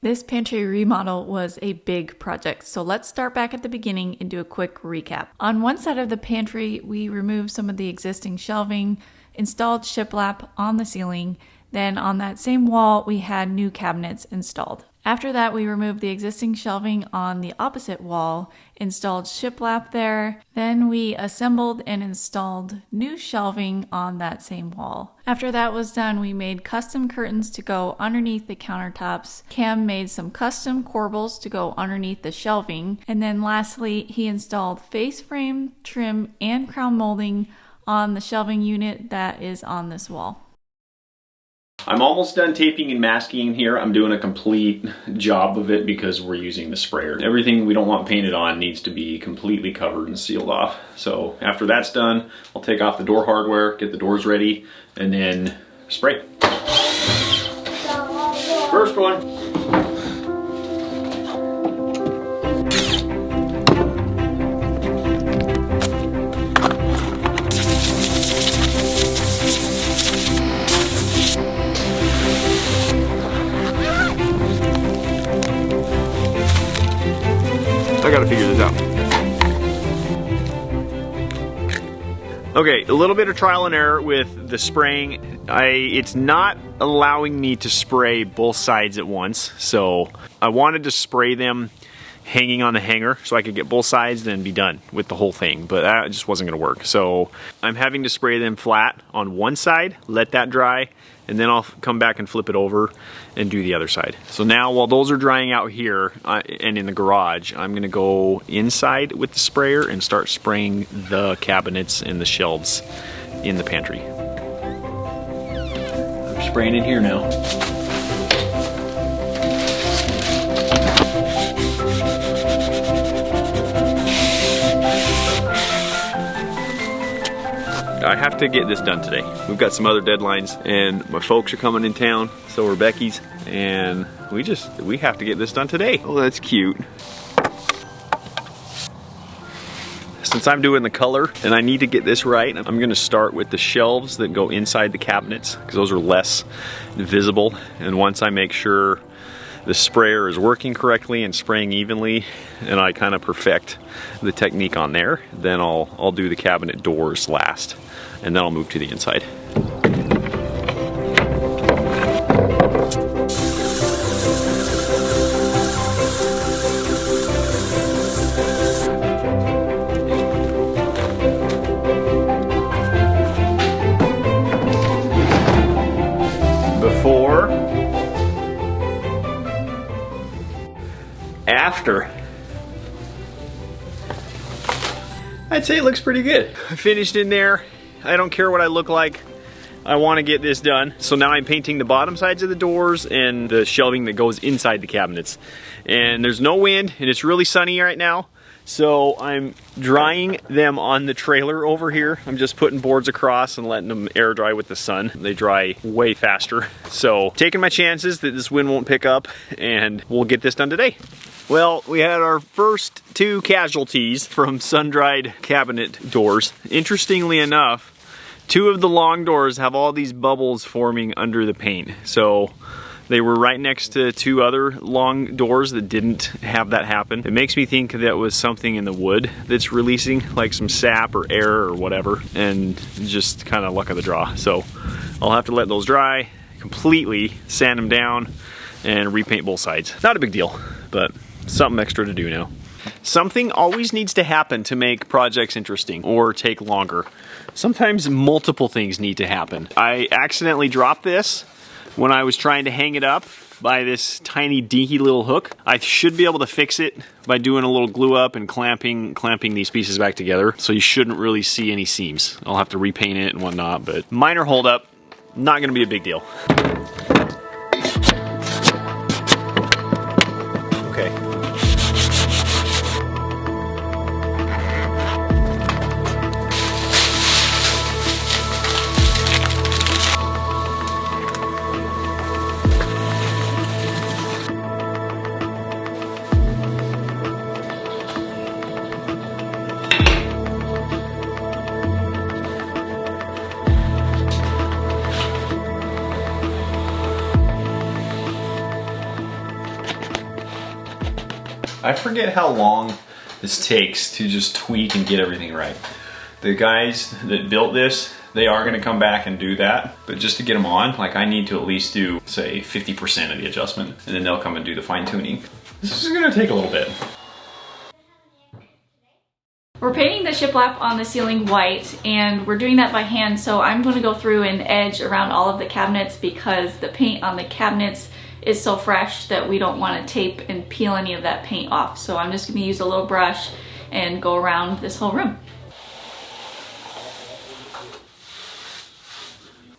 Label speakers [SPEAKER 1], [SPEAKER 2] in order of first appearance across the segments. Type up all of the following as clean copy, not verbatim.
[SPEAKER 1] This pantry remodel was a big project, so let's start back at the beginning and do a quick recap. On one side of the pantry, we removed some of the existing shelving, installed shiplap on the ceiling, then on that same wall, we had new cabinets installed. After that, we removed the existing shelving on the opposite wall, installed shiplap there, then we assembled and installed new shelving on that same wall. After that was done, we made custom curtains to go underneath the countertops. Cam made some custom corbels to go underneath the shelving, and then lastly, he installed face frame, trim, and crown molding on the shelving unit that is on this wall.
[SPEAKER 2] I'm almost done taping and masking here. I'm doing a complete job of it because we're using the sprayer. Everything we don't want painted on needs to be completely covered and sealed off. So after that's done, I'll take off the door hardware, get the doors ready, and then spray. First one. I gotta figure this out. Okay, a little bit of trial and error with the spraying. It's not allowing me to spray both sides at once, so I wanted to spray them hanging on the hanger so I could get both sides and be done with the whole thing, but that just wasn't gonna work. So I'm having to spray them flat on one side, let that dry, and then I'll come back and flip it over and do the other side. So now while those are drying out here and in the garage, I'm gonna go inside with the sprayer and start spraying the cabinets and the shelves in the pantry. I'm spraying in here now. I have to get this done today. We've got some other deadlines and my folks are coming in town, so are Becky's, and we have to get this done today. Oh, that's cute. Since I'm doing the color and I need to get this right, I'm gonna start with the shelves that go inside the cabinets because those are less visible, and once I make sure the sprayer is working correctly and spraying evenly and I kind of perfect the technique on there, then I'll do the cabinet doors last, and then I'll move to the inside. Before, after. I'd say it looks pretty good. I finished in there. I don't care what I look like. I want to get this done. So now I'm painting the bottom sides of the doors and the shelving that goes inside the cabinets. And there's no wind and it's really sunny right now. So I'm drying them on the trailer over here. I'm just putting boards across and letting them air dry with the sun. They dry way faster. So taking my chances that this wind won't pick up, and we'll get this done today. Well, we had our first 2 casualties from sun-dried cabinet doors. Interestingly enough, 2 of the long doors have all these bubbles forming under the paint. So they were right next to 2 other long doors that didn't have that happen. It makes me think that was something in the wood that's releasing, like some sap or air or whatever, and just kind of luck of the draw. So I'll have to let those dry completely, sand them down, and repaint both sides. Not a big deal, but something extra to do now. Something always needs to happen to make projects interesting or take longer. Sometimes multiple things need to happen. I accidentally dropped this when I was trying to hang it up by this tiny dinky little hook. I should be able to fix it by doing a little glue up and clamping these pieces back together, so you shouldn't really see any seams. I'll have to repaint it and whatnot, but minor hold up, not gonna be a big deal. Okay. I forget how long this takes to just tweak and get everything right. The guys that built this, they are gonna come back and do that, but just to get them on, like I need to at least do, say, 50% of the adjustment, and then they'll come and do the fine tuning. This is gonna take a little bit.
[SPEAKER 1] We're painting the shiplap on the ceiling white, and we're doing that by hand, so I'm going to go through and edge around all of the cabinets because the paint on the cabinets is so fresh that we don't want to tape and peel any of that paint off. So I'm just going to use a little brush and go around this whole room.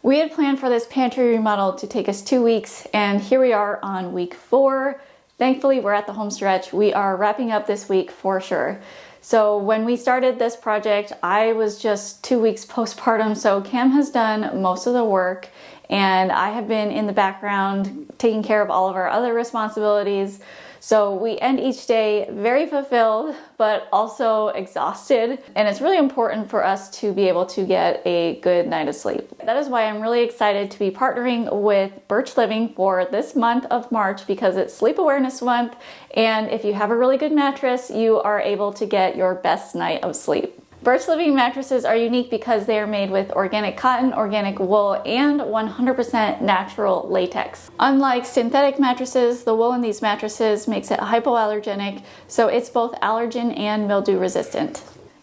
[SPEAKER 1] We had planned for this pantry remodel to take us 2 weeks, and here we are on week 4. Thankfully, we're at the home stretch. We are wrapping up this week for sure. So when we started this project, I was just 2 weeks postpartum, so Cam has done most of the work, and I have been in the background taking care of all of our other responsibilities. So we end each day very fulfilled, but also exhausted. And it's really important for us to be able to get a good night of sleep. That is why I'm really excited to be partnering with Birch Living for this month of March, because it's Sleep Awareness Month. And if you have a really good mattress, you are able to get your best night of sleep. Birch Living mattresses are unique because they are made with organic cotton, organic wool, and 100% natural latex. Unlike synthetic mattresses, the wool in these mattresses makes it hypoallergenic, so it's both allergen and mildew resistant.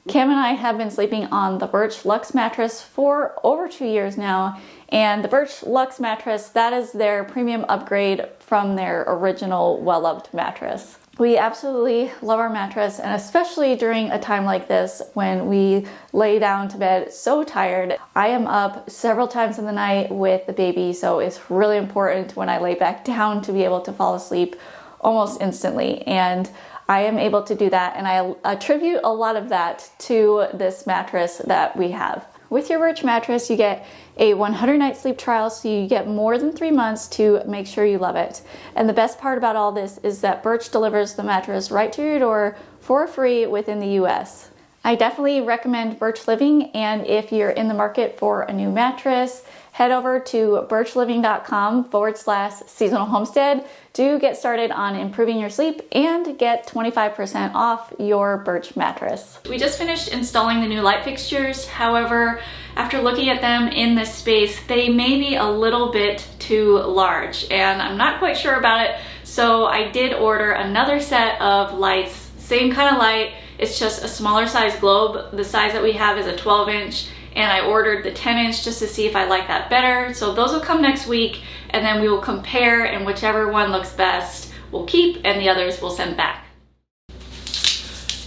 [SPEAKER 1] Cam and I have been sleeping on the Birch Luxe mattress for over 2 years now, and the Birch Luxe mattress, that is their premium upgrade from their original well-loved mattress. We absolutely love our mattress, and especially during a time like this when we lay down to bed so tired. I am up several times in the night with the baby, so it's really important when I lay back down to be able to fall asleep almost instantly. And I am able to do that, and I attribute a lot of that to this mattress that we have. With your Birch mattress, you get a 100-night sleep trial, so you get more than 3 months to make sure you love it. And the best part about all this is that Birch delivers the mattress right to your door for free within the US. I definitely recommend Birch Living, and if you're in the market for a new mattress, head over to birchliving.com/seasonal homestead to get started on improving your sleep and get 25% off your Birch mattress. We just finished installing the new light fixtures. However, after looking at them in this space, they may be a little bit too large, and I'm not quite sure about it. So I did order another set of lights, same kind of light. It's just a smaller size globe. The size that we have is a 12-inch, and I ordered the 10-inch just to see if I like that better. So those will come next week, and then we will compare, and whichever one looks best we'll keep, and the others we'll send back.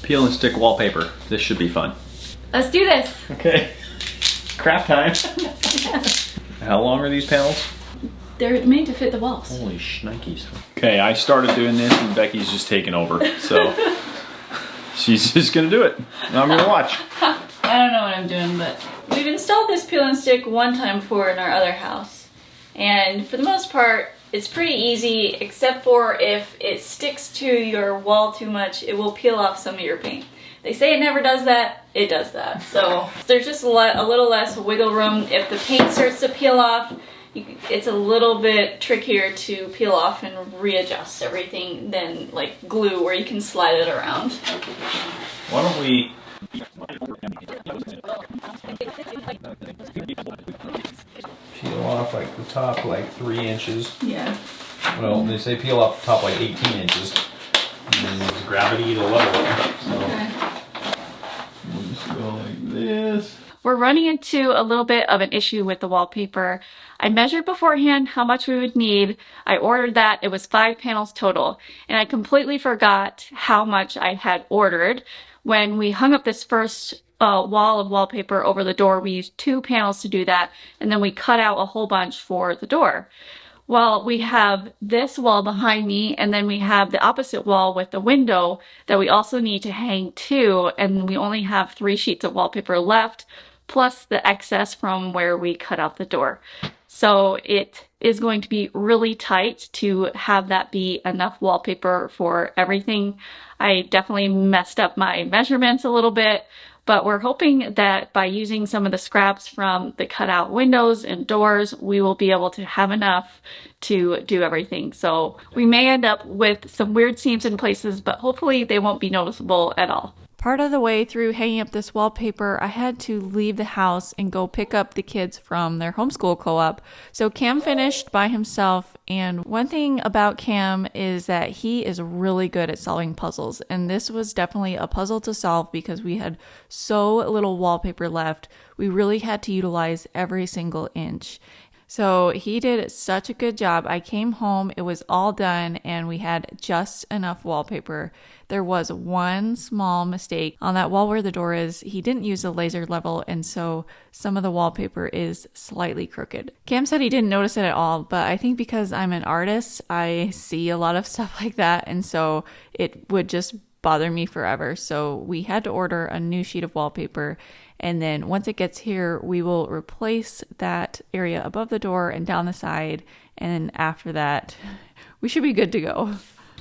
[SPEAKER 2] Peel and stick wallpaper. This should be fun.
[SPEAKER 1] Let's do this.
[SPEAKER 2] Okay. Craft time. How long are these panels?
[SPEAKER 1] They're made to fit the walls.
[SPEAKER 2] Holy shnikes. Okay, I started doing this and Becky's just taking over. So she's just gonna do it. I'm gonna watch.
[SPEAKER 1] I don't know what I'm doing, but we've installed this peel and stick one time before in our other house. And for the most part, it's pretty easy, except for if it sticks to your wall too much, it will peel off some of your paint. They say it never does that, it does that. So there's just a little less wiggle room. If the paint starts to peel off, it's a little bit trickier to peel off and readjust everything than like glue where you can slide it around.
[SPEAKER 2] Why don't we...
[SPEAKER 3] Peel off like the top like 3 inches.
[SPEAKER 1] Yeah.
[SPEAKER 3] Well, they say peel off the top like 18 inches. And then use gravity to level it. So.
[SPEAKER 1] Okay.
[SPEAKER 2] We'll just go like this.
[SPEAKER 1] We're running into a little bit of an issue with the wallpaper. I measured beforehand how much we would need. I ordered that. It was 5 panels total. And I completely forgot how much I had ordered. When we hung up this first wall of wallpaper over the door, we used 2 panels to do that. And then we cut out a whole bunch for the door. Well, we have this wall behind me, and then we have the opposite wall with the window that we also need to hang too, and we only have 3 sheets of wallpaper left, plus the excess from where we cut out the door. So it is going to be really tight to have that be enough wallpaper for everything. I definitely messed up my measurements a little bit, but we're hoping that by using some of the scraps from the cutout windows and doors, we will be able to have enough to do everything. So we may end up with some weird seams in places, but hopefully they won't be noticeable at all. Part of the way through hanging up this wallpaper, I had to leave the house and go pick up the kids from their homeschool co-op. So Cam finished by himself, and one thing about Cam is that he is really good at solving puzzles. And this was definitely a puzzle to solve because we had so little wallpaper left. We really had to utilize every single inch. So he did such a good job. I came home, it was all done, and we had just enough wallpaper. There was one small mistake on that wall where the door is. He didn't use a laser level, and so some of the wallpaper is slightly crooked. Cam said he didn't notice it at all, but I think because I'm an artist, I see a lot of stuff like that, and so it would just bother me forever. So we had to order a new sheet of wallpaper, and then once it gets here, we will replace that area above the door and down the side, and then after that, we should be good to go.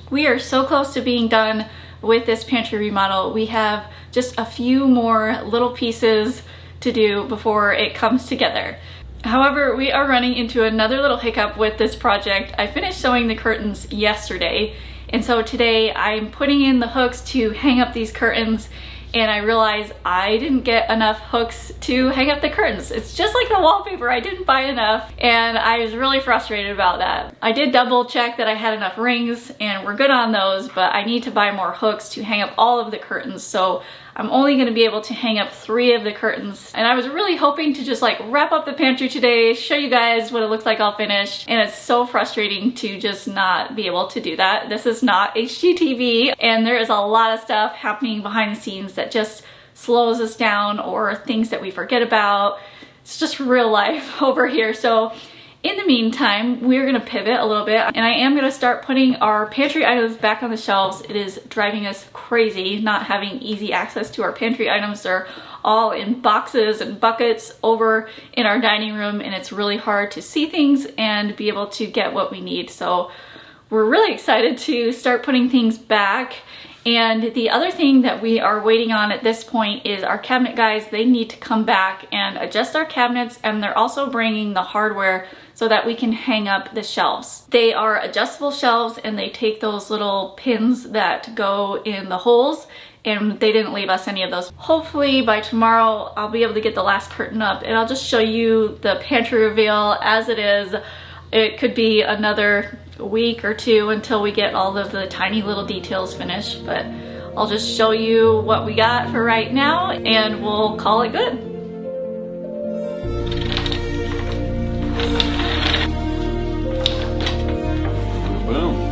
[SPEAKER 1] We are so close to being done with this pantry remodel. We have just a few more little pieces to do before it comes together. However, we are running into another little hiccup with this project. I finished sewing the curtains yesterday, and so today I'm putting in the hooks to hang up these curtains, and I realized I didn't get enough hooks to hang up the curtains. It's just like the wallpaper, I didn't buy enough, and I was really frustrated about that. I did double check that I had enough rings, and we're good on those, but I need to buy more hooks to hang up all of the curtains, so I'm only going to be able to hang up 3 of the curtains. And I was really hoping to just like wrap up the pantry today, show you guys what it looks like all finished, and it's so frustrating to just not be able to do that. This is not HGTV, and there is a lot of stuff happening behind the scenes that just slows us down, or things that we forget about. It's just real life over here. So in the meantime, we're gonna pivot a little bit, and I am gonna start putting our pantry items back on the shelves. It is driving us crazy not having easy access to our pantry items. They're all in boxes and buckets over in our dining room, and it's really hard to see things and be able to get what we need. So we're really excited to start putting things back. And the other thing that we are waiting on at this point is our cabinet guys. They need to come back and adjust our cabinets, and they're also bringing the hardware so that we can hang up the shelves. They are adjustable shelves, and they take those little pins that go in the holes, and they didn't leave us any of those. Hopefully by tomorrow I'll be able to get the last curtain up, and I'll just show you the pantry reveal as it is. It could be another week or 2 until we get all of the tiny little details finished, but I'll just show you what we got for right now, and we'll call it good.
[SPEAKER 3] Boom.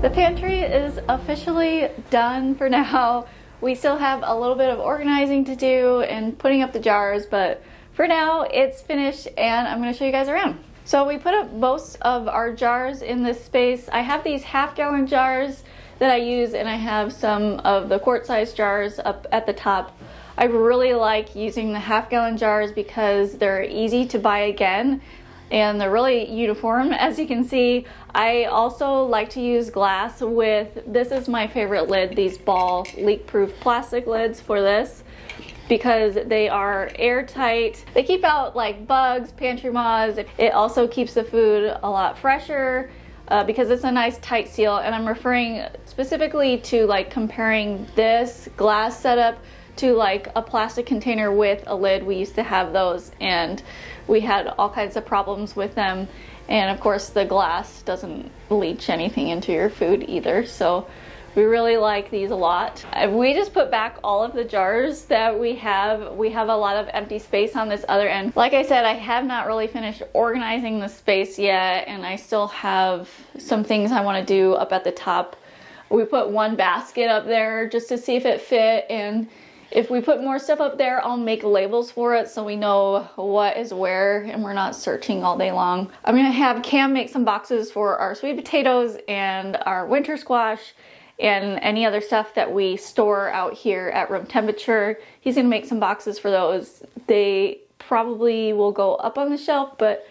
[SPEAKER 1] The pantry is officially done for now. We still have a little bit of organizing to do and putting up the jars, but for now it's finished, and I'm going to show you guys around. So we put up most of our jars in this space. I have these half-gallon jars that I use, and I have some of the quart-sized jars up at the top. I really like using the half-gallon jars because they're easy to buy again, and they're really uniform, as you can see. I also like to use glass with, this is my favorite lid, these ball leak-proof plastic lids for this, because they are airtight. They keep out like bugs, pantry moths. It also keeps the food a lot fresher because it's a nice tight seal. And I'm referring specifically to like comparing this glass setup to like a plastic container with a lid. We used to have those, and we had all kinds of problems with them. And of course the glass doesn't leach anything into your food either, so we really like these a lot. We just put back all of the jars that we have. We have a lot of empty space on this other end. Like I said, I have not really finished organizing the space yet, and I still have some things I want to do up at the top. We put one basket up there just to see if it fit, and If we put more stuff up there, I'll make labels for it so we know what is where and we're not searching all day long. I'm gonna have Cam make some boxes for our sweet potatoes and our winter squash and any other stuff that we store out here at room temperature. He's gonna make some boxes for those. They probably will go up on the shelf, but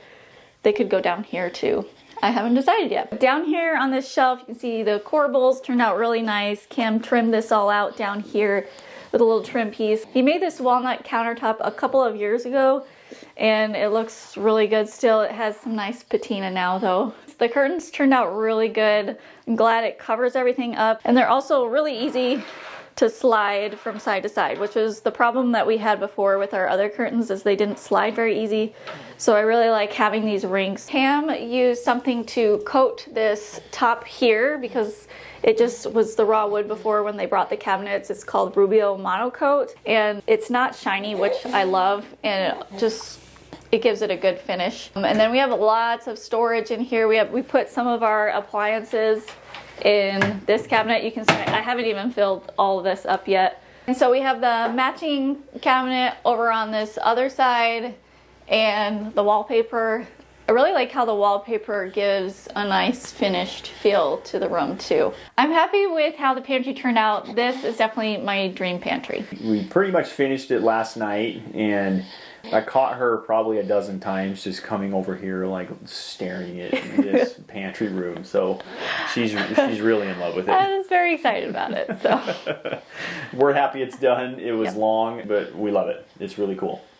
[SPEAKER 1] they could go down here too. I haven't decided yet. Down here on this shelf, you can see the corbels turned out really nice. Cam trimmed this all out down here with a little trim piece. He made this walnut countertop a couple of years ago and it looks really good still. It has some nice patina now though. The curtains turned out really good. I'm glad it covers everything up, and they're also really easy to slide from side to side, which was the problem that we had before with our other curtains, is they didn't slide very easy. So I really like having these rings. Cam used something to coat this top here because it just was the raw wood before when they brought the cabinets. It's called Rubio Monocoat, and it's not shiny, which I love, and it gives it a good finish. And then we have lots of storage in here. We put some of our appliances in this cabinet. You can see I haven't even filled all of this up yet. And so we have the matching cabinet over on this other side and the wallpaper. I really like how the wallpaper gives a nice finished feel to the room too. I'm happy with how the pantry turned out. This is definitely my dream pantry.
[SPEAKER 2] We pretty much finished it last night, and I caught her probably a dozen times just coming over here like staring at this pantry room. So she's really in love with it.
[SPEAKER 1] I was very excited about it. So
[SPEAKER 2] we're happy it's done. It was long, but we love it. It's really cool.